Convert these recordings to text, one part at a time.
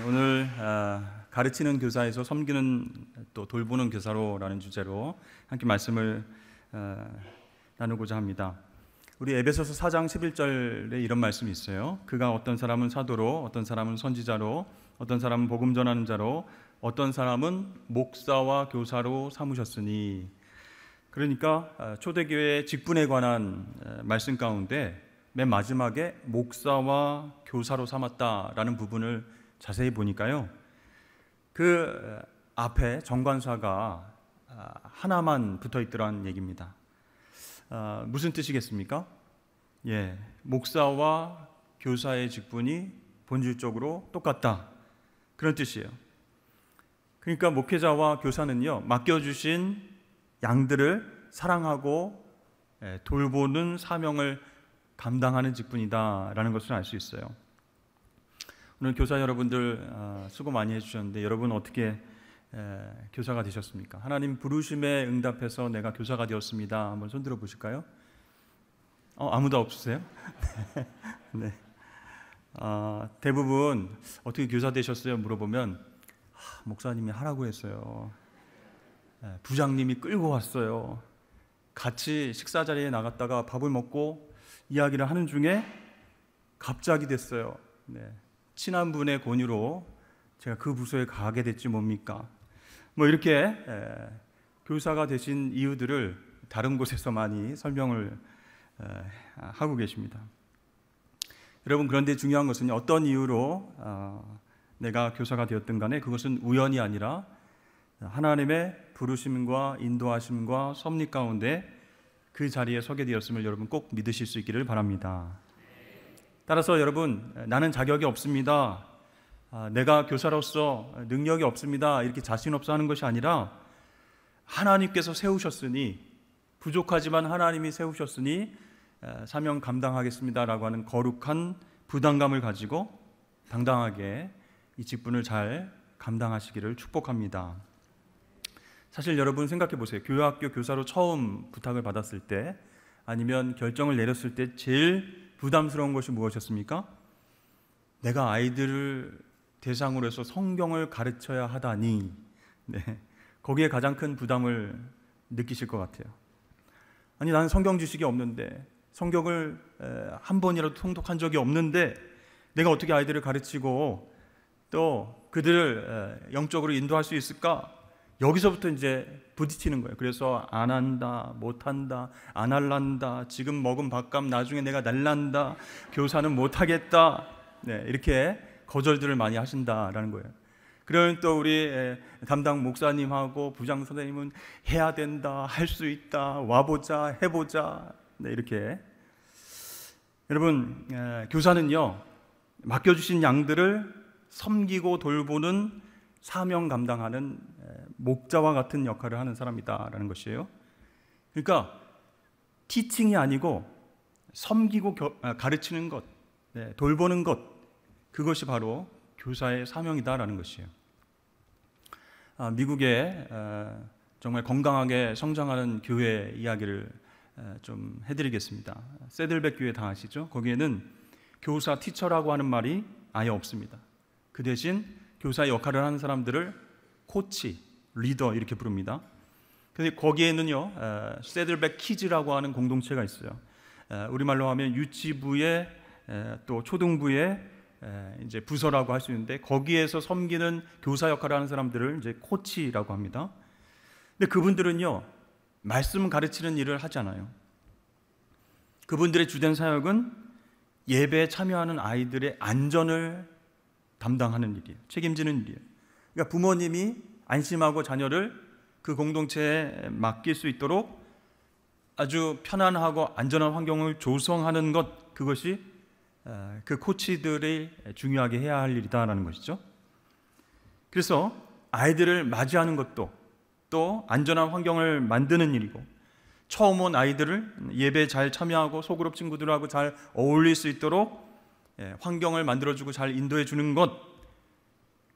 오늘 가르치는 교사에서 섬기는 또 돌보는 교사로라는 주제로 함께 말씀을 나누고자 합니다. 우리 에베소서 4장 11절에 이런 말씀이 있어요. 그가 어떤 사람은 사도로, 어떤 사람은 선지자로, 어떤 사람은 복음 전하는 자로, 어떤 사람은 목사와 교사로 삼으셨으니. 그러니까 초대교회 직분에 관한 말씀 가운데 맨 마지막에 목사와 교사로 삼았다라는 부분을 자세히 보니까요, 그 앞에 정관사가 하나만 붙어 있더라는 얘기입니다. 무슨 뜻이겠습니까? 목사와 교사의 직분이 본질적으로 똑같다, 그런 뜻이에요. 그러니까 목회자와 교사는요, 맡겨주신 양들을 사랑하고 돌보는 사명을 감당하는 직분이다라는 것을 알 수 있어요. 오늘 교사 여러분들 수고 많이 해주셨는데, 여러분 어떻게 교사가 되셨습니까? 하나님 부르심에 응답해서 내가 교사가 되었습니다. 한번 손 들어 보실까요? 아무도 없으세요? 네. 대부분 어떻게 교사 되셨어요? 물어보면 목사님이 하라고 했어요. 부장님이 끌고 왔어요. 같이 식사 자리에 나갔다가 밥을 먹고 이야기를 하는 중에 갑자기 됐어요. 네. 친한 분의 권유로 제가 그 부서에 가게 됐지 뭡니까? 이렇게 교사가 되신 이유들을 다른 곳에서 많이 설명을 하고 계십니다. 여러분, 그런데 중요한 것은 어떤 이유로 내가 교사가 되었든 간에 그것은 우연이 아니라 하나님의 부르심과 인도하심과 섭리 가운데 그 자리에 서게 되었음을 여러분 꼭 믿으실 수 있기를 바랍니다. 따라서 여러분, 나는 자격이 없습니다, 내가 교사로서 능력이 없습니다, 이렇게 자신 없어 하는 것이 아니라 하나님께서 세우셨으니, 부족하지만 하나님이 세우셨으니 사명 감당하겠습니다라고 하는 거룩한 부담감을 가지고 당당하게 이 직분을 잘 감당하시기를 축복합니다. 사실 여러분 생각해 보세요. 교회학교 교사로 처음 부탁을 받았을 때, 아니면 결정을 내렸을 때 제일 부담스러운 것이 무엇이었습니까? 내가 아이들을 대상으로 해서 성경을 가르쳐야 하다니, 거기에 가장 큰 부담을 느끼실 것 같아요. 아니, 나는 성경 지식이 없는데, 성경을 한 번이라도 통독한 적이 없는데 내가 어떻게 아이들을 가르치고 또 그들을 영적으로 인도할 수 있을까? 여기서부터 이제 부딪히는 거예요. 그래서 안 한다, 못 한다, 안 할란다, 지금 먹은 밥값 나중에 내가 날란다, 교사는 못 하겠다, 이렇게 거절들을 많이 하신다라는 거예요. 그러면 또 우리 담당 목사님하고 부장 선생님은 해야 된다, 할 수 있다, 와보자, 해보자, 이렇게. 여러분, 교사는요, 맡겨주신 양들을 섬기고 돌보는 사명 감당하는 목자와 같은 역할을 하는 사람이다라는 것이에요. 그러니까 티칭이 아니고 섬기고 가르치는 것, 돌보는 것, 그것이 바로 교사의 사명이다라는 것이에요. 미국에 정말 건강하게 성장하는 교회 이야기를 좀 해드리겠습니다. 세들백 교회 다 아시죠? 거기에는 교사, 티처라고 하는 말이 아예 없습니다. 그 대신 교사의 역할을 하는 사람들을 코치, 리더 이렇게 부릅니다. 근데 거기에는요, 세들백 키즈라고 하는 공동체가 있어요. 우리말로 하면 유치부에 또 초등부에 이제 부서라고 할 수 있는데, 거기에서 섬기는 교사 역할을 하는 사람들을 이제 코치라고 합니다. 근데 그분들은요, 말씀 가르치는 일을 하지 않아요. 그분들의 주된 사역은 예배에 참여하는 아이들의 안전을 담당하는 일이에요. 책임지는 일이에요. 그러니까 부모님이 안심하고 자녀를 그 공동체에 맡길 수 있도록 아주 편안하고 안전한 환경을 조성하는 것, 그것이 그 코치들이 중요하게 해야 할 일이다라는 것이죠. 그래서 아이들을 맞이하는 것도 또 안전한 환경을 만드는 일이고, 처음 온 아이들을 예배에 잘 참여하고 소그룹 친구들하고 잘 어울릴 수 있도록 환경을 만들어주고 잘 인도해주는 것,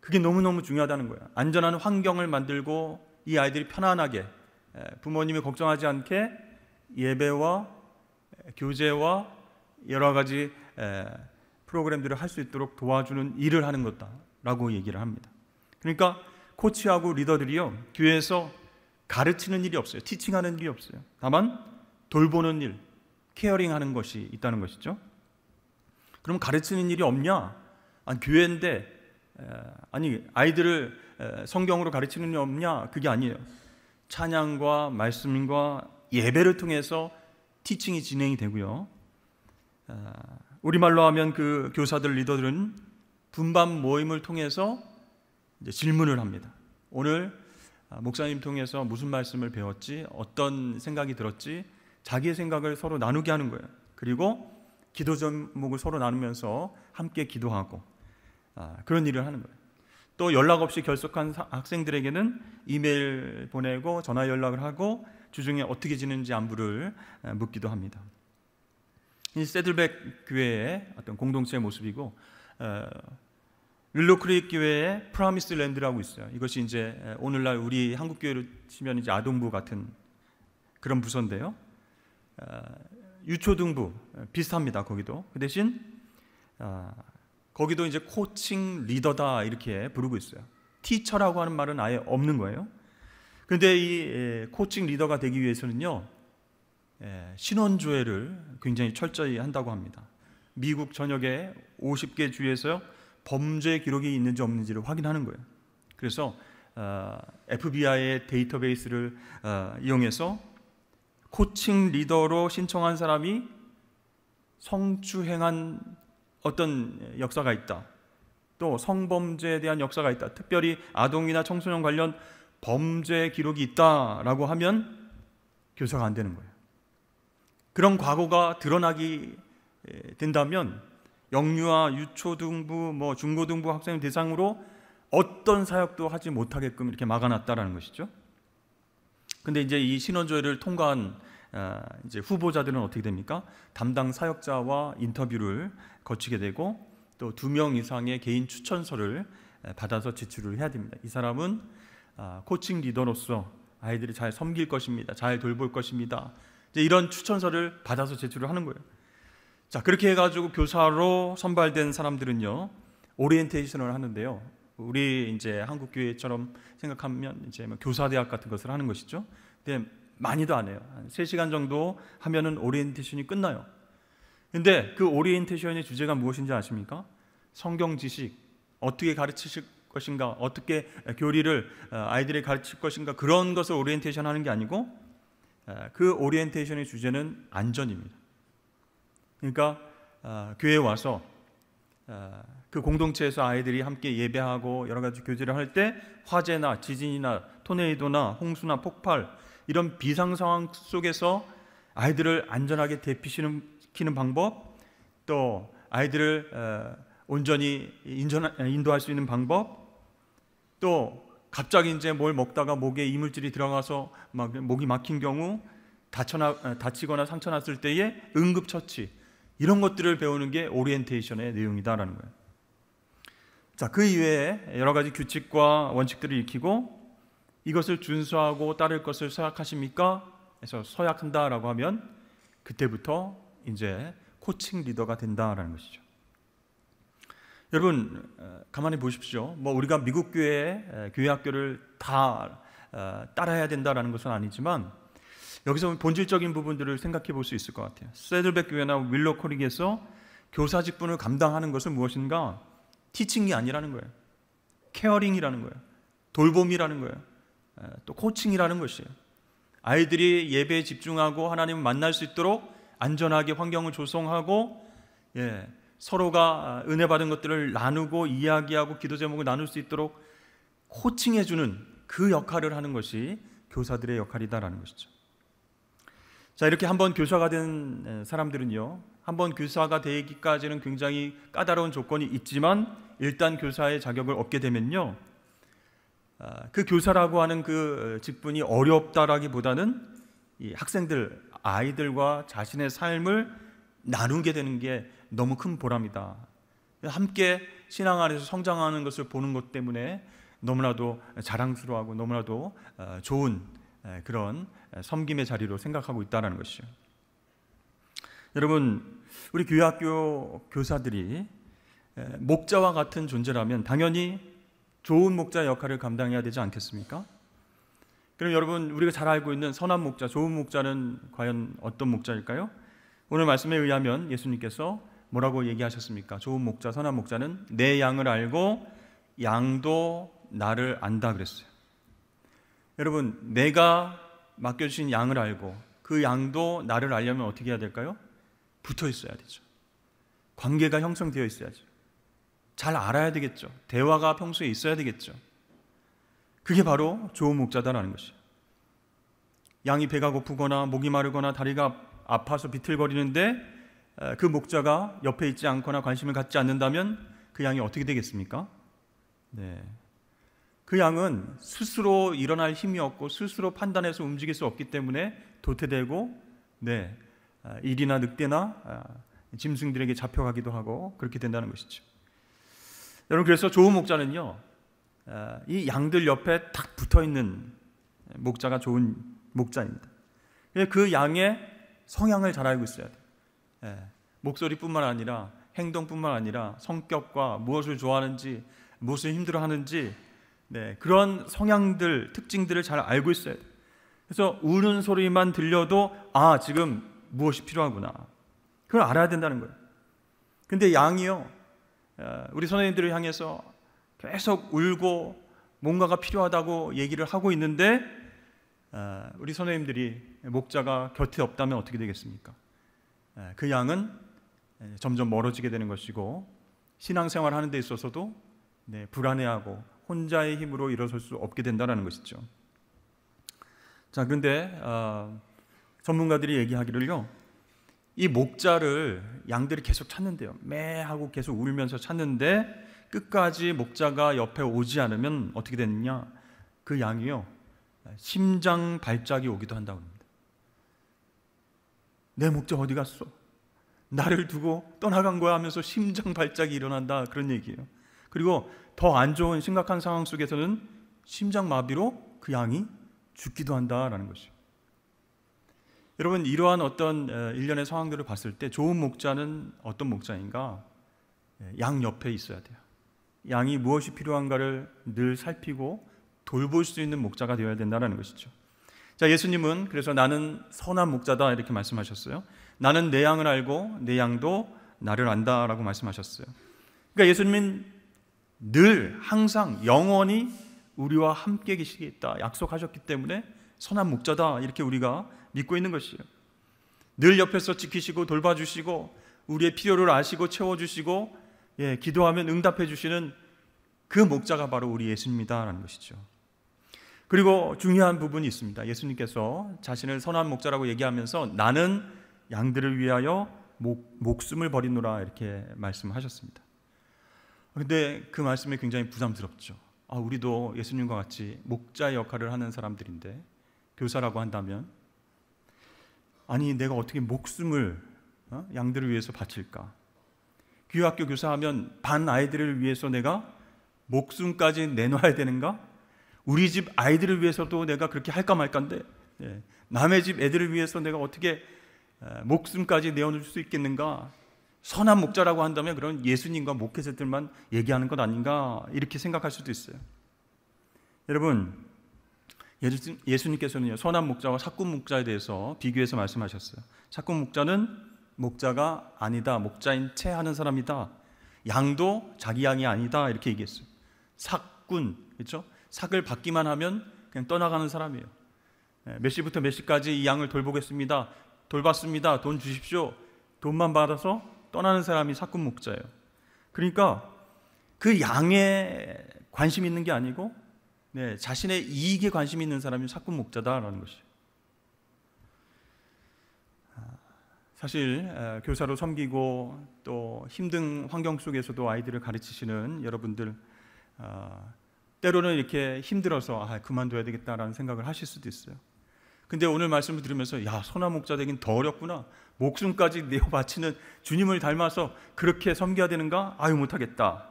그게 너무너무 중요하다는 거예요. 안전한 환경을 만들고 이 아이들이 편안하게, 부모님이 걱정하지 않게 예배와 교제와 여러 가지 프로그램들을 할 수 있도록 도와주는 일을 하는 것다. 라고 얘기를 합니다. 그러니까 코치하고 리더들이요, 교회에서 가르치는 일이 없어요. 티칭하는 일이 없어요. 다만 돌보는 일, 케어링하는 것이 있다는 것이죠. 그럼 가르치는 일이 없냐? 아니, 교회인데 아니 아이들을 성경으로 가르치는 일이 없냐? 그게 아니에요. 찬양과 말씀과 예배를 통해서 티칭이 진행이 되고요. 우리말로 하면 그 교사들, 리더들은 분반 모임을 통해서 이제 질문을 합니다. 오늘 목사님 통해서 무슨 말씀을 배웠지? 어떤 생각이 들었지? 자기의 생각을 서로 나누게 하는 거예요. 그리고 기도 제목을 서로 나누면서 함께 기도하고 그런 일을 하는 거예요. 또 연락 없이 결석한 학생들에게는 이메일 보내고 전화 연락을 하고 주중에 어떻게 지내는지 안부를 묻기도 합니다. 이 세들백 교회의 어떤 공동체의 모습이고, 윌로크릭 교회의 프라미스 랜드라고 있어요. 이것이 이제 오늘날 우리 한국 교회로 치면 이제 아동부 같은 그런 부서인데요. 유초등부 비슷합니다. 거기도. 그 대신 거기도 이제 코칭 리더다 이렇게 부르고 있어요. 티처라고 하는 말은 아예 없는 거예요. 그런데 이 코칭 리더가 되기 위해서는요, 신원조회를 굉장히 철저히 한다고 합니다. 미국 전역의 50개 주에서 범죄 기록이 있는지 없는지를 확인하는 거예요. 그래서 FBI의 데이터베이스를 이용해서 코칭 리더로 신청한 사람이 성추행한 어떤 역사가 있다, 또 성범죄에 대한 역사가 있다, 특별히 아동이나 청소년 관련 범죄 기록이 있다라고 하면 교사가 안 되는 거예요. 그런 과거가 드러나게 된다면 영유아, 유초등부, 중고등부 학생 대상으로 어떤 사역도 하지 못하게끔 이렇게 막아놨다라는 것이죠. 근데 이제 이 신원조회를 통과한 이제 후보자들은 어떻게 됩니까? 담당 사역자와 인터뷰를 거치게 되고 또 2명 이상의 개인 추천서를 받아서 제출을 해야 됩니다. 이 사람은 코칭 리더로서 아이들이 잘 섬길 것입니다. 잘 돌볼 것입니다. 이제 이런 추천서를 받아서 제출을 하는 거예요. 자, 그렇게 해가지고 교사로 선발된 사람들은요, 오리엔테이션을 하는데요. 우리 이제 한국 교회처럼 생각하면 이제 교사대학 같은 것을 하는 것이죠. 근데 많이도 안 해요. 한 3시간 정도 하면은 오리엔테이션이 끝나요. 근데 그 오리엔테이션의 주제가 무엇인지 아십니까? 성경 지식, 어떻게 가르치실 것인가, 어떻게 교리를 아이들에게 가르칠 것인가, 그런 것을 오리엔테이션 하는 게 아니고 그 오리엔테이션의 주제는 안전입니다. 그러니까 교회에 와서 그 공동체에서 아이들이 함께 예배하고 여러 가지 교제를 할 때 화재나 지진이나 토네이도나 홍수나 폭발 이런 비상 상황 속에서 아이들을 안전하게 대피시키는 방법, 또 아이들을 온전히 인도할 수 있는 방법, 또 갑자기 이제 뭘 먹다가 목에 이물질이 들어가서 목이 막힌 경우 다치거나 상처 났을 때의 응급처치, 이런 것들을 배우는 게 오리엔테이션의 내용이다라는 거예요. 자, 그 이외에 여러 가지 규칙과 원칙들을 익히고 이것을 준수하고 따를 것을 서약하십니까? 그래서 서약한다라고 하면 그때부터 이제 코칭 리더가 된다라는 것이죠. 여러분, 가만히 보십시오. 우리가 미국 교회 학교를 다 따라야 된다라는 것은 아니지만 여기서 본질적인 부분들을 생각해 볼 수 있을 것 같아요. 세들백 교회나 윌로크릭에서 교사 직분을 감당하는 것은 무엇인가? 티칭이 아니라는 거예요. 케어링이라는 거예요. 돌봄이라는 거예요. 또 코칭이라는 것이에요. 아이들이 예배에 집중하고 하나님을 만날 수 있도록 안전하게 환경을 조성하고 서로가 은혜 받은 것들을 나누고 이야기하고 기도 제목을 나눌 수 있도록 코칭해주는 그 역할을 하는 것이 교사들의 역할이다라는 것이죠. 자, 이렇게 한번 교사가 된 사람들은요, 한번 교사가 되기까지는 굉장히 까다로운 조건이 있지만 일단 교사의 자격을 얻게 되면요, 그 교사라고 하는 그 직분이 어렵다라기보다는 이 학생들, 아이들과 자신의 삶을 나누게 되는 게 너무 큰 보람이다. 함께 신앙 안에서 성장하는 것을 보는 것 때문에 너무나도 자랑스러워하고 너무나도 좋은 그런 섬김의 자리로 생각하고 있다는 것이죠. 여러분, 우리 교회학교 교사들이 목자와 같은 존재라면 당연히 좋은 목자 역할을 감당해야 되지 않겠습니까? 그럼 여러분, 우리가 잘 알고 있는 선한 목자, 좋은 목자는 과연 어떤 목자일까요? 오늘 말씀에 의하면 예수님께서 뭐라고 얘기하셨습니까? 좋은 목자, 선한 목자는 내 양을 알고 양도 나를 안다 그랬어요. 여러분, 내가 맡겨주신 양을 알고 그 양도 나를 알려면 어떻게 해야 될까요? 붙어 있어야 되죠. 관계가 형성되어 있어야죠. 잘 알아야 되겠죠. 대화가 평소에 있어야 되겠죠. 그게 바로 좋은 목자다라는 것이에요. 양이 배가 고프거나 목이 마르거나 다리가 아파서 비틀거리는데 그 목자가 옆에 있지 않거나 관심을 갖지 않는다면 그 양이 어떻게 되겠습니까? 네. 그 양은 스스로 일어날 힘이 없고 스스로 판단해서 움직일 수 없기 때문에 도태되고 일이나 늑대나 짐승들에게 잡혀가기도 하고 그렇게 된다는 것이죠. 여러분, 그래서 좋은 목자는요, 이 양들 옆에 딱 붙어있는 목자가 좋은 목자입니다. 그 양의 성향을 잘 알고 있어야 돼요. 목소리뿐만 아니라 행동뿐만 아니라 성격과 무엇을 좋아하는지 무엇을 힘들어하는지 그런 성향들, 특징들을 잘 알고 있어야 돼요. 그래서 우는 소리만 들려도 지금 무엇이 필요하구나, 그걸 알아야 된다는 거예요. 근데 양이요, 우리 선생님들을 향해서 계속 울고 뭔가가 필요하다고 얘기를 하고 있는데 우리 선생님들이, 목자가 곁에 없다면 어떻게 되겠습니까? 그 양은 점점 멀어지게 되는 것이고 신앙생활 하는 데 있어서도 불안해하고 혼자의 힘으로 일어설 수 없게 된다는 것이죠. 자, 그런데 전문가들이 얘기하기를요, 이 목자를 양들이 계속 찾는데요, 매하고 계속 울면서 찾는데 끝까지 목자가 옆에 오지 않으면 어떻게 되느냐, 그 양이요, 심장 발작이 오기도 한다고 합니다. 내 목자 어디 갔어? 나를 두고 떠나간 거야 하면서 심장 발작이 일어난다, 그런 얘기예요. 그리고 더 안 좋은 심각한 상황 속에서는 심장마비로 그 양이 죽기도 한다라는 것이죠. 여러분, 이러한 어떤 일련의 상황들을 봤을 때 좋은 목자는 어떤 목자인가? 양 옆에 있어야 돼요. 양이 무엇이 필요한가를 늘 살피고 돌볼 수 있는 목자가 되어야 된다는 것이죠. 자, 예수님은 그래서 나는 선한 목자다 이렇게 말씀하셨어요. 나는 내 양을 알고 내 양도 나를 안다라고 말씀하셨어요. 그러니까 예수님은 늘 항상 영원히 우리와 함께 계시겠다 약속하셨기 때문에 선한 목자다 이렇게 우리가 믿고 있는 것이에요. 늘 옆에서 지키시고 돌봐주시고 우리의 필요를 아시고 채워주시고 기도하면 응답해 주시는 그 목자가 바로 우리 예수님이다라는 것이죠. 그리고 중요한 부분이 있습니다. 예수님께서 자신을 선한 목자라고 얘기하면서 나는 양들을 위하여 목숨을 버리노라 이렇게 말씀하셨습니다. 그런데 그 말씀이 굉장히 부담스럽죠. 우리도 예수님과 같이 목자의 역할을 하는 사람들인데, 교사라고 한다면 아니 내가 어떻게 목숨을 양들을 위해서 바칠까? 교회학교 교사하면 반 아이들을 위해서 내가 목숨까지 내놔야 되는가? 우리 집 아이들을 위해서도 내가 그렇게 할까 말까인데 남의 집 애들을 위해서 내가 어떻게 목숨까지 내어놓을 수 있겠는가? 선한 목자라고 한다면 그런 예수님과 목회자들만 얘기하는 것 아닌가 이렇게 생각할 수도 있어요. 여러분, 예수님께서는요, 선한 목자와 사꾼 목자에 대해서 비교해서 말씀하셨어요. 사꾼 목자는 목자가 아니다, 목자인 채 하는 사람이다. 양도 자기 양이 아니다 이렇게 얘기했어요. 사꾼, 그렇죠? 삭을 받기만 하면 그냥 떠나가는 사람이에요. 몇 시부터 몇 시까지 이 양을 돌보겠습니다. 돌봤습니다. 돈 주십시오. 돈만 받아서 떠나는 사람이 사꾼 목자예요. 그러니까 그 양에 관심 있는 게 아니고 자신의 이익에 관심 있는 사람이 사꾼 목자다라는 것이에요. 사실 교사로 섬기고 또 힘든 환경 속에서도 아이들을 가르치시는 여러분들, 때로는 이렇게 힘들어서 그만둬야 되겠다라는 생각을 하실 수도 있어요. 근데 오늘 말씀을 들으면서 선한 목자 되긴 더 어렵구나, 목숨까지 내어 바치는 주님을 닮아서 그렇게 섬겨야 되는가? 못하겠다,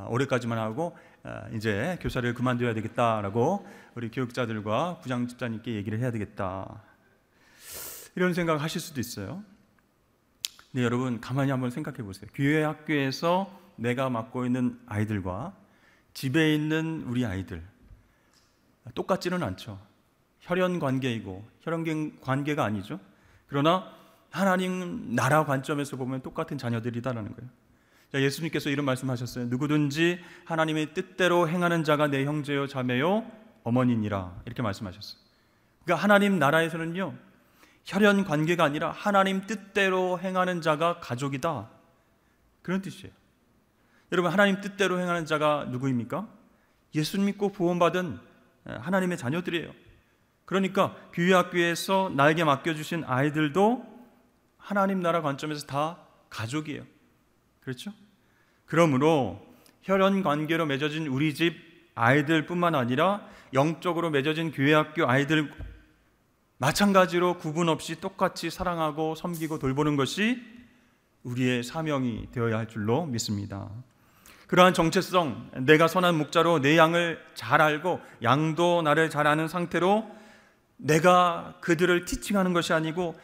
올해까지만 하고 이제 교사를 그만둬야 되겠다라고 우리 교육자들과 부장 집사님께 얘기를 해야 되겠다, 이런 생각을 하실 수도 있어요. 근데 여러분, 가만히 한번 생각해 보세요. 교회 학교에서 내가 맡고 있는 아이들과 집에 있는 우리 아이들 똑같지는 않죠. 혈연 관계이고 혈연 관계가 아니죠. 그러나 하나님 나라 관점에서 보면 똑같은 자녀들이다라는 거예요. 자, 예수님께서 이런 말씀하셨어요. 누구든지 하나님의 뜻대로 행하는 자가 내 형제요 자매요 어머니니라, 이렇게 말씀하셨어요. 그러니까 하나님 나라에서는요, 혈연 관계가 아니라 하나님 뜻대로 행하는 자가 가족이다, 그런 뜻이에요. 여러분, 하나님 뜻대로 행하는 자가 누구입니까? 예수 믿고 구원받은 하나님의 자녀들이에요. 그러니까 교회학교에서 나에게 맡겨주신 아이들도 하나님 나라 관점에서 다 가족이에요. 그렇죠? 그러므로 혈연 관계로 맺어진 우리 집 아이들뿐만 아니라 영적으로 맺어진 교회학교 아이들 마찬가지로 구분 없이 똑같이 사랑하고 섬기고 돌보는 것이 우리의 사명이 되어야 할 줄로 믿습니다. 그러한 정체성, 내가 선한 목자로 내 양을 잘 알고 양도 나를 잘 아는 상태로 내가 그들을 티칭하는 것이 아니고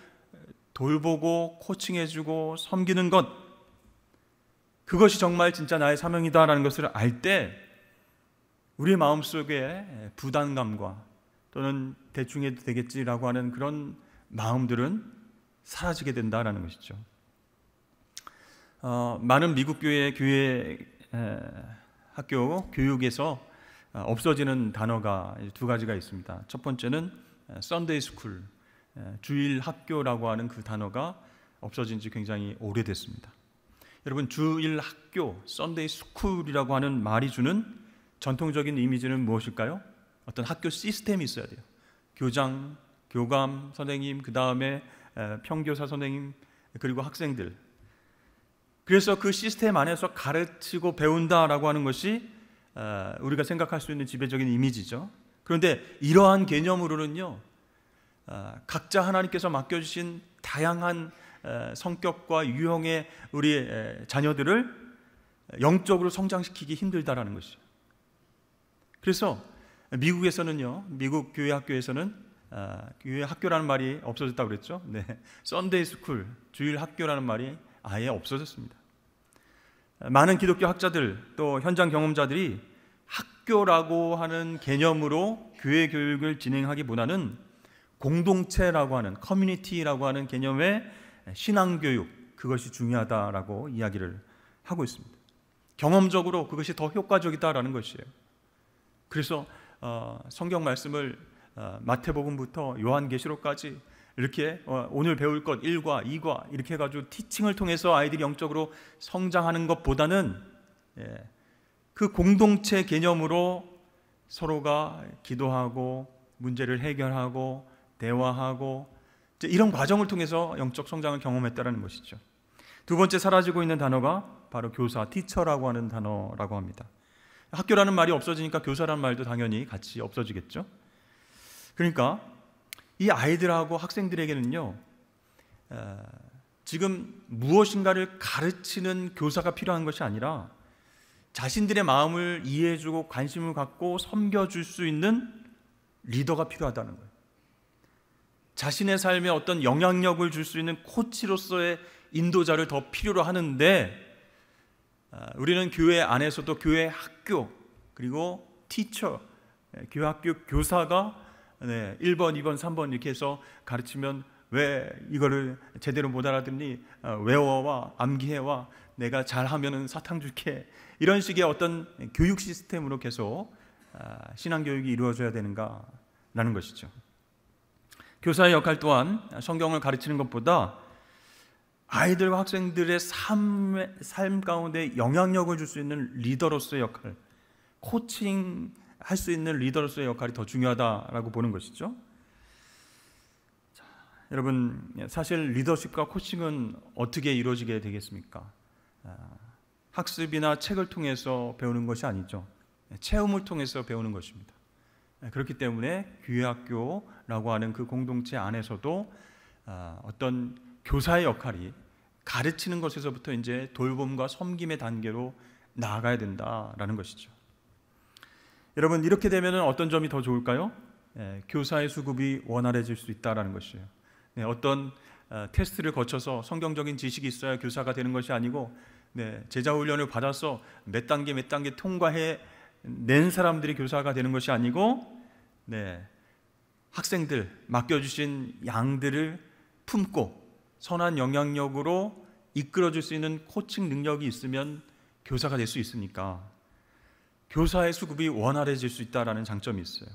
돌보고 코칭해주고 섬기는 것, 그것이 정말 진짜 나의 사명이다라는 것을 알 때 우리의 마음속에 부담감과 또는 대충 해도 되겠지라고 하는 그런 마음들은 사라지게 된다라는 것이죠. 많은 미국 교회 학교 교육에서 없어지는 단어가 두 가지가 있습니다. 첫 번째는 썬데이 스쿨, 주일 학교라고 하는 그 단어가 없어진 지 굉장히 오래됐습니다. 여러분, 주일 학교, 썬데이 스쿨이라고 하는 말이 주는 전통적인 이미지는 무엇일까요? 어떤 학교 시스템이 있어야 돼요. 교장, 교감 선생님, 그 다음에 평교사 선생님, 그리고 학생들. 그래서 그 시스템 안에서 가르치고 배운다라고 하는 것이 우리가 생각할 수 있는 지배적인 이미지죠. 그런데 이러한 개념으로는요, 각자 하나님께서 맡겨주신 다양한 성격과 유형의 우리 자녀들을 영적으로 성장시키기 힘들다라는 것이죠. 그래서 미국에서는요, 미국 교회 학교에서는 교회 학교라는 말이 없어졌다고 그랬죠. 네, 썬데이 스쿨, 주일 학교라는 말이 아예 없어졌습니다. 많은 기독교 학자들 또 현장 경험자들이 학교라고 하는 개념으로 교회 교육을 진행하기보다는 공동체라고 하는, 커뮤니티라고 하는 개념의 신앙교육, 그것이 중요하다라고 이야기를 하고 있습니다. 경험적으로 그것이 더 효과적이다라는 것이에요. 그래서 성경 말씀을 마태복음부터 요한계시록까지 이렇게 오늘 배울 것 1과 2과 이렇게 해가지고 티칭을 통해서 아이들이 영적으로 성장하는 것보다는 그 공동체 개념으로 서로가 기도하고 문제를 해결하고 대화하고 이런 과정을 통해서 영적 성장을 경험했다는 것이죠. 두 번째 사라지고 있는 단어가 바로 교사, 티처라고 하는 단어라고 합니다. 학교라는 말이 없어지니까 교사라는 말도 당연히 같이 없어지겠죠. 그러니까 이 아이들하고 학생들에게는요, 지금 무엇인가를 가르치는 교사가 필요한 것이 아니라 자신들의 마음을 이해해주고 관심을 갖고 섬겨줄 수 있는 리더가 필요하다는 거예요. 자신의 삶에 어떤 영향력을 줄 수 있는 코치로서의 인도자를 더 필요로 하는데, 우리는 교회 안에서도 교회 학교 그리고 티처, 교회 학교 교사가 1번, 2번, 3번 이렇게 해서 가르치면 왜 이거를 제대로 못 알아듣니? 외워와 암기해와 내가 잘하면은 사탕 줄게. 이런 식의 어떤 교육 시스템으로 계속 신앙교육이 이루어져야 되는가라는 것이죠. 교사의 역할 또한 성경을 가르치는 것보다 아이들과 학생들의 삶 가운데 영향력을 줄 수 있는 리더로서의 역할, 코칭할 수 있는 리더로서의 역할이 더 중요하다라고 보는 것이죠. 자, 여러분, 사실 리더십과 코칭은 어떻게 이루어지게 되겠습니까? 학습이나 책을 통해서 배우는 것이 아니죠. 체험을 통해서 배우는 것입니다. 그렇기 때문에 교회학교라고 하는 그 공동체 안에서도 어떤 교사의 역할이 가르치는 것에서부터 이제 돌봄과 섬김의 단계로 나아가야 된다라는 것이죠. 여러분, 이렇게 되면 어떤 점이 더 좋을까요? 교사의 수급이 원활해질 수 있다라는 것이에요. 어떤 테스트를 거쳐서 성경적인 지식이 있어야 교사가 되는 것이 아니고 네, 제자 훈련을 받아서 몇 단계 통과해 낸 사람들이 교사가 되는 것이 아니고, 네, 학생들 맡겨주신 양들을 품고 선한 영향력으로 이끌어줄 수 있는 코칭 능력이 있으면 교사가 될 수 있으니까 교사의 수급이 원활해질 수 있다는 장점이 있어요.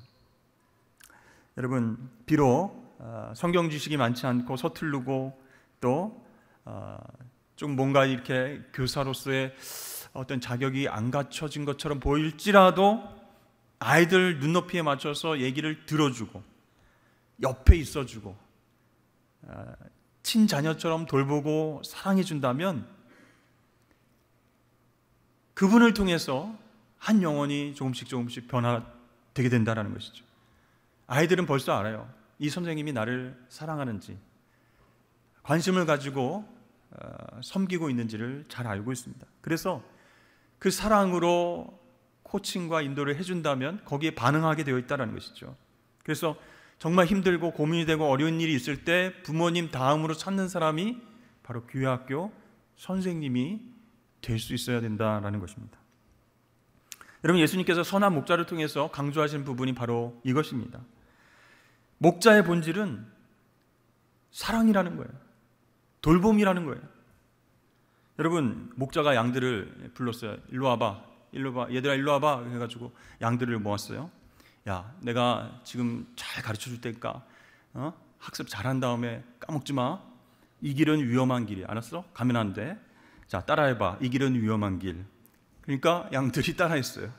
여러분, 비록 성경 지식이 많지 않고 서투르고 또 좀 뭔가 이렇게 교사로서의 어떤 자격이 안 갖춰진 것처럼 보일지라도 아이들 눈높이에 맞춰서 얘기를 들어주고 옆에 있어주고 친자녀처럼 돌보고 사랑해준다면 그분을 통해서 한 영혼이 조금씩 변화되게 된다는 것이죠. 아이들은 벌써 알아요. 이 선생님이 나를 사랑하는지, 관심을 가지고 섬기고 있는지를 잘 알고 있습니다. 그래서 그 사랑으로 코칭과 인도를 해준다면 거기에 반응하게 되어 있다는 것이죠. 그래서 정말 힘들고 고민이 되고 어려운 일이 있을 때 부모님 다음으로 찾는 사람이 바로 교회학교 선생님이 될 수 있어야 된다는 것입니다. 여러분, 예수님께서 선한 목자를 통해서 강조하신 부분이 바로 이것입니다. 목자의 본질은 사랑이라는 거예요. 돌봄이라는 거예요. 여러분, 목자가 양들을 불렀어요. 일로 와봐, 얘들아 일로 와봐 해가지고 양들을 모았어요. 야, 내가 지금 잘 가르쳐 줄 테니까 학습 잘한 다음에 까먹지 마. 이 길은 위험한 길이야. 알았어? 가면 안 돼. 자, 따라해봐. 이 길은 위험한 길. 그러니까 양들이 따라했어요.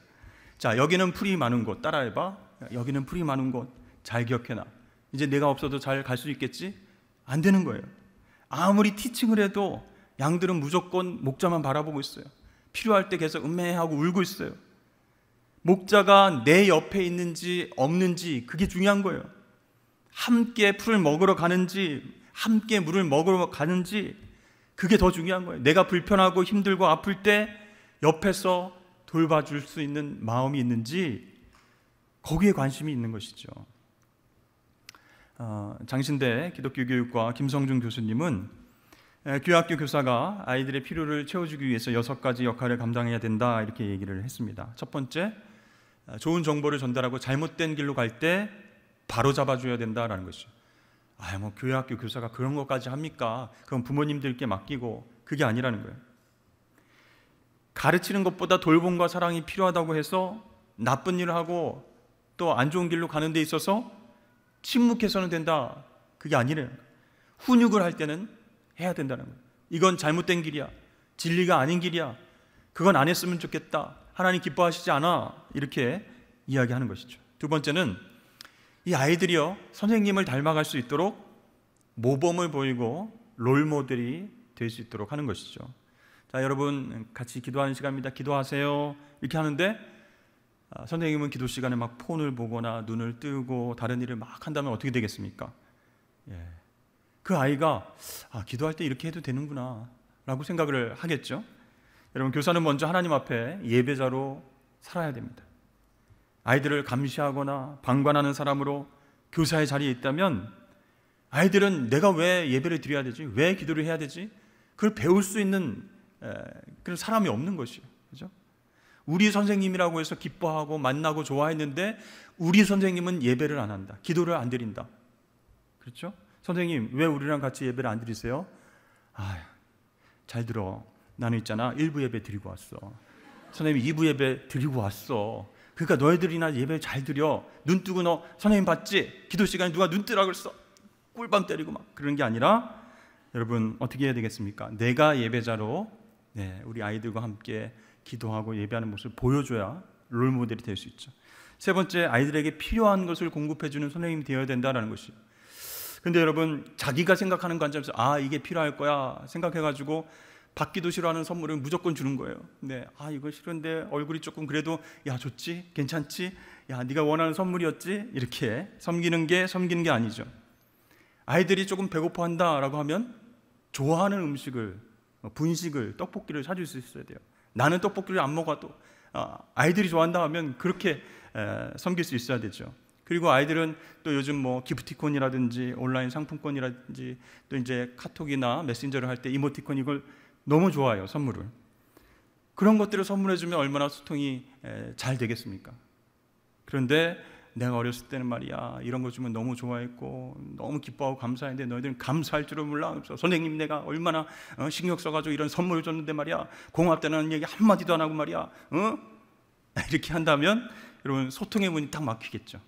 자, 여기는 풀이 많은 곳 따라해봐. 여기는 풀이 많은 곳 잘 기억해놔. 이제 내가 없어도 잘 갈 수 있겠지? 안 되는 거예요. 아무리 티칭을 해도 양들은 무조건 목자만 바라보고 있어요. 필요할 때 계속 음해하고 울고 있어요. 목자가 내 옆에 있는지 없는지 그게 중요한 거예요. 함께 풀을 먹으러 가는지 함께 물을 먹으러 가는지 그게 더 중요한 거예요. 내가 불편하고 힘들고 아플 때 옆에서 돌봐줄 수 있는 마음이 있는지 거기에 관심이 있는 것이죠. 장신대 기독교교육과 김성준 교수님은 교회학교 교사가 아이들의 필요를 채워주기 위해서 6가지 역할을 감당해야 된다 이렇게 얘기를 했습니다. 첫 번째, 좋은 정보를 전달하고 잘못된 길로 갈 때 바로 잡아줘야 된다라는 것이죠. 뭐 교회학교 교사가 그런 것까지 합니까? 그건 부모님들께 맡기고, 그게 아니라는 거예요. 가르치는 것보다 돌봄과 사랑이 필요하다고 해서 나쁜 일을 하고 또 안 좋은 길로 가는 데 있어서 침묵해서는 된다, 그게 아니래요. 훈육을 할 때는 해야 된다는 거예요. 이건 잘못된 길이야, 진리가 아닌 길이야, 그건 안 했으면 좋겠다, 하나님 기뻐하시지 않아, 이렇게 이야기하는 것이죠. 두 번째는 이 아이들이요 선생님을 닮아갈 수 있도록 모범을 보이고 롤모델이 될 수 있도록 하는 것이죠. 자, 여러분 같이 기도하는 시간입니다. 기도하세요 이렇게 하는데 선생님은 기도 시간에 막 폰을 보거나 눈을 뜨고 다른 일을 막 한다면 어떻게 되겠습니까? 그 아이가 기도할 때 이렇게 해도 되는구나 라고 생각을 하겠죠. 여러분, 교사는 먼저 하나님 앞에 예배자로 살아야 됩니다. 아이들을 감시하거나 방관하는 사람으로 교사의 자리에 있다면 아이들은 내가 왜 예배를 드려야 되지? 왜 기도를 해야 되지? 그걸 배울 수 있는 그런 사람이 없는 것이에요. 그렇죠? 우리 선생님이라고 해서 기뻐하고 만나고 좋아했는데 우리 선생님은 예배를 안 한다, 기도를 안 드린다. 그렇죠? 선생님 왜 우리랑 같이 예배를 안 드리세요? 잘 들어, 나는 있잖아 1부 예배 드리고 왔어. 선생님 2부 예배 드리고 왔어. 그러니까 너희들이나 예배 잘 드려. 눈 뜨고 너 선생님 봤지? 기도 시간에 누가 눈 뜨라 그랬어? 꿀밤 때리고 막 그런 게 아니라, 여러분 어떻게 해야 되겠습니까? 내가 예배자로 우리 아이들과 함께 기도하고 예배하는 모습을 보여줘야 롤모델이 될 수 있죠. 세 번째, 아이들에게 필요한 것을 공급해주는 선생님이 되어야 된다는 것이에요. 근데 여러분, 자기가 생각하는 관점에서 이게 필요할 거야 생각해가지고 받기도 싫어하는 선물을 무조건 주는 거예요. 이거 싫은데 얼굴이 조금 그래도 좋지? 괜찮지? 네가 원하는 선물이었지? 이렇게 섬기는 게 아니죠. 아이들이 조금 배고파한다라고 하면 좋아하는 음식을, 분식을, 떡볶이를 사줄 수 있어야 돼요. 나는 떡볶이를 안 먹어도 아이들이 좋아한다 하면 그렇게 섬길 수 있어야 되죠. 그리고 아이들은 또 요즘 기프티콘이라든지 온라인 상품권이라든지 또 이제 카톡이나 메신저를 할 때 이모티콘, 이걸 너무 좋아해요, 선물을. 그런 것들을 선물해 주면 얼마나 소통이 잘 되겠습니까? 그런데 내가 어렸을 때는 말이야 이런 거 주면 너무 좋아했고 너무 기뻐하고 감사했는데 너희들은 감사할 줄은 몰라. 선생님 내가 얼마나 신경 써가지고 이런 선물을 줬는데 말이야 고맙다는 얘기 한마디도 안 하고 말이야 이렇게 한다면 여러분 소통의 문이 딱 막히겠죠.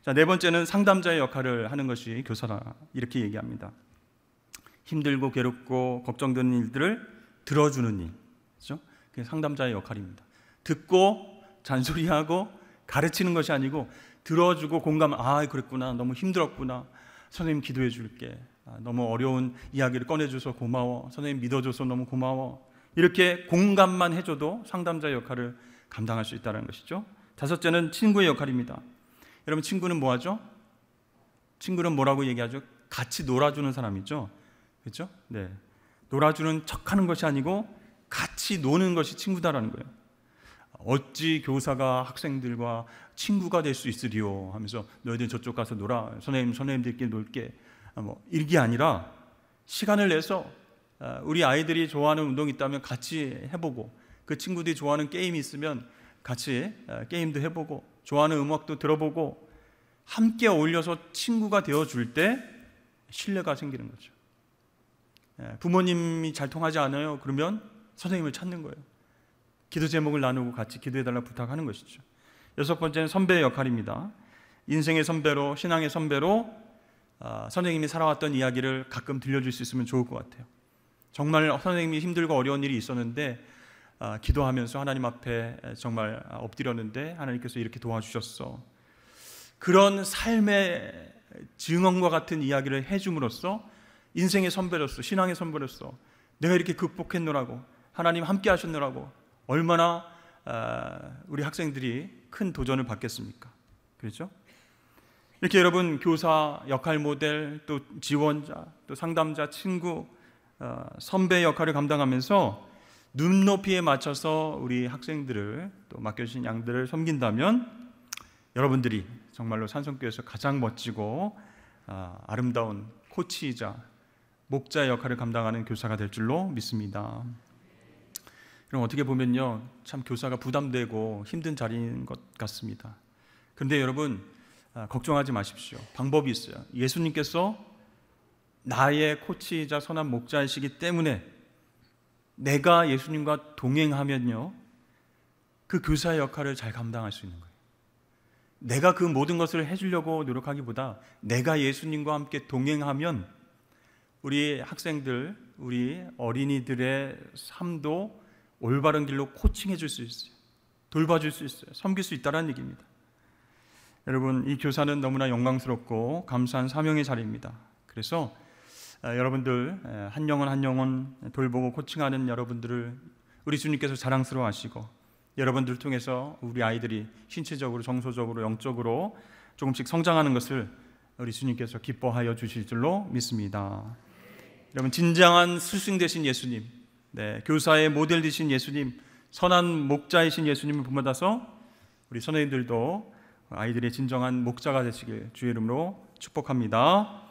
자, 네 번째는 상담자의 역할을 하는 것이 교사다 이렇게 얘기합니다. 힘들고 괴롭고 걱정되는 일들을 들어주는 일, 그렇죠? 그게 상담자의 역할입니다. 듣고 잔소리하고 가르치는 것이 아니고 들어주고 공감을 그랬구나 너무 힘들었구나 선생님 기도해 줄게 너무 어려운 이야기를 꺼내줘서 고마워 선생님 믿어줘서 너무 고마워 이렇게 공감만 해줘도 상담자의 역할을 감당할 수 있다는 것이죠. 다섯째는 친구의 역할입니다. 여러분 친구는 뭐 하죠? 친구는 뭐라고 얘기하죠? 같이 놀아주는 사람이죠. 그렇죠? 네. 놀아주는 척하는 것이 아니고 같이 노는 것이 친구다라는 거예요. 어찌 교사가 학생들과 친구가 될 수 있으리요 하면서 너희들 저쪽 가서 놀아 선생님들끼리 놀게 이게 아니라 시간을 내서 우리 아이들이 좋아하는 운동이 있다면 같이 해보고 그 친구들이 좋아하는 게임이 있으면 같이 게임도 해보고 좋아하는 음악도 들어보고 함께 어울려서 친구가 되어줄 때 신뢰가 생기는 거죠. 부모님이 잘 통하지 않아요? 그러면 선생님을 찾는 거예요. 기도 제목을 나누고 같이 기도해달라고 부탁하는 것이죠. 여섯 번째는 선배의 역할입니다. 인생의 선배로 신앙의 선배로 선생님이 살아왔던 이야기를 가끔 들려줄 수 있으면 좋을 것 같아요. 정말 선생님이 힘들고 어려운 일이 있었는데 기도하면서 하나님 앞에 정말 엎드렸는데 하나님께서 이렇게 도와주셨어. 그런 삶의 증언과 같은 이야기를 해줌으로써 인생의 선배로서 신앙의 선배로서 내가 이렇게 극복했노라고 하나님 함께 하셨노라고 얼마나 우리 학생들이 큰 도전을 받겠습니까? 그렇죠? 이렇게 여러분 교사, 역할 모델, 또 지원자, 또 상담자, 친구, 선배의 역할을 감당하면서 눈높이에 맞춰서 우리 학생들을 또 맡겨주신 양들을 섬긴다면 여러분들이 정말로 산성교회에서 가장 멋지고 아름다운 코치이자 목자의 역할을 감당하는 교사가 될 줄로 믿습니다. 그럼 어떻게 보면요, 참 교사가 부담되고 힘든 자리인 것 같습니다. 그런데 여러분 걱정하지 마십시오. 방법이 있어요. 예수님께서 나의 코치이자 선한 목자이시기 때문에 내가 예수님과 동행하면요, 그 교사의 역할을 잘 감당할 수 있는 거예요. 내가 그 모든 것을 해주려고 노력하기보다 내가 예수님과 함께 동행하면 우리 학생들, 우리 어린이들의 삶도 올바른 길로 코칭해 줄 수 있어요. 돌봐줄 수 있어요. 섬길 수 있다는 얘기입니다. 여러분, 이 교사는 너무나 영광스럽고 감사한 사명의 자리입니다. 그래서 여러분들 한 영혼 한 영혼 돌보고 코칭하는 여러분들을 우리 주님께서 자랑스러워하시고 여러분들을 통해서 우리 아이들이 신체적으로 정서적으로 영적으로 조금씩 성장하는 것을 우리 주님께서 기뻐하여 주실 줄로 믿습니다. 여러분, 진정한 스승 되신 예수님, 교사의 모델 되신 예수님, 선한 목자이신 예수님을 본받아서 우리 선생님들도 아이들의 진정한 목자가 되시길 주의 이름으로 축복합니다.